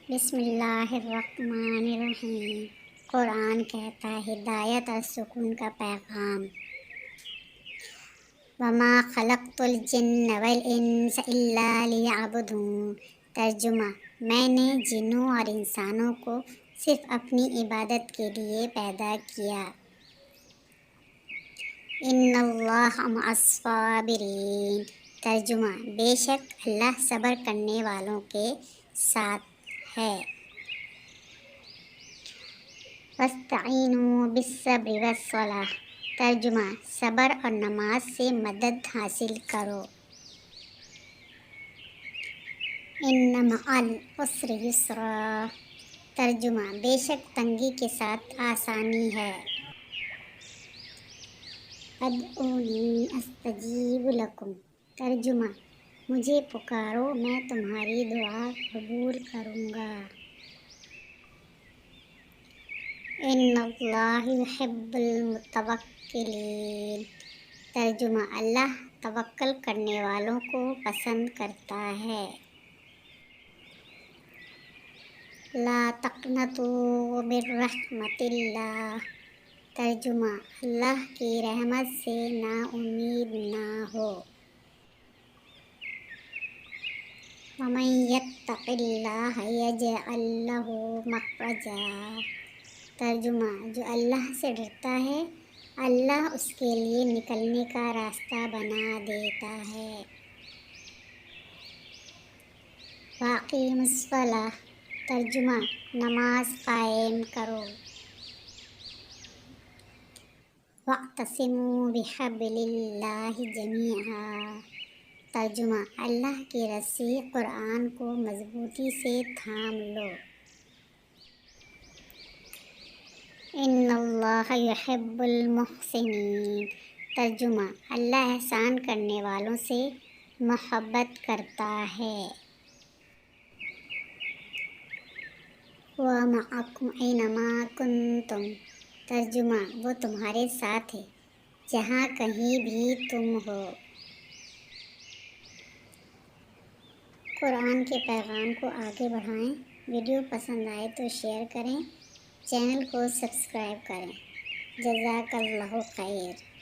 بسم اللہ الرحمن الرحیم۔ قرآن کہتا ہے ہدایت اور سکون کا پیغام۔ وما خلقت الجن والانس الا لیعبدون۔ ترجمہ: میں نے جنوں اور انسانوں کو صرف اپنی عبادت کے لیے پیدا کیا۔ ان اللہ مع الصابرین۔ ترجمہ: بے شک اللہ صبر کرنے والوں کے ساتھ ہے۔ وَاسْتَعِینُوا بِالصَّبْرِ وَالصَّلَاةِ۔ ترجمہ: صبر اور نماز سے مدد حاصل کرو۔ ان مع العسر یسرا۔ ترجمہ: بے شک تنگی کے ساتھ آسانی ہے۔ ادعونی استجیب لکم۔ ترجمہ: مجھے پکارو میں تمہاری دعا قبول کروں گا۔ ان اللہ یحب المتوکلین۔ ترجمہ: اللہ توکل کرنے والوں کو پسند کرتا ہے۔ لا تقنطوا من رحمت اللہ۔ ترجمہ: اللہ کی رحمت سے نا امید نہ ہو۔ ومن یتق اللہ یجعل لہ مخرجا۔ ترجمہ: جو اللہ سے ڈرتا ہے اللہ اس کے لیے نکلنے کا راستہ بنا دیتا ہے۔ وَأَقِیمُوا الصَّلَاةَ۔ ترجمہ: نماز قائم کرو۔ وَاعْتَصِمُوا بِحَبْلِ اللَّهِ جَمِيعًا۔ ترجمہ: اللہ کی رسی قرآن کو مضبوطی سے تھام لو۔ ان اللہ یحب المحسنین۔ ترجمہ: اللہ احسان کرنے والوں سے محبت کرتا ہے۔ وَمَعَکُمْ أَیْنَمَا کُنتُم۔ ترجمہ: وہ تمہارے ساتھ ہے جہاں کہیں بھی تم ہو۔ قرآن کے پیغام کو آگے بڑھائیں۔ ویڈیو پسند آئے تو شیئر کریں، چینل کو سبسکرائب کریں۔ جزاک اللہ خیر۔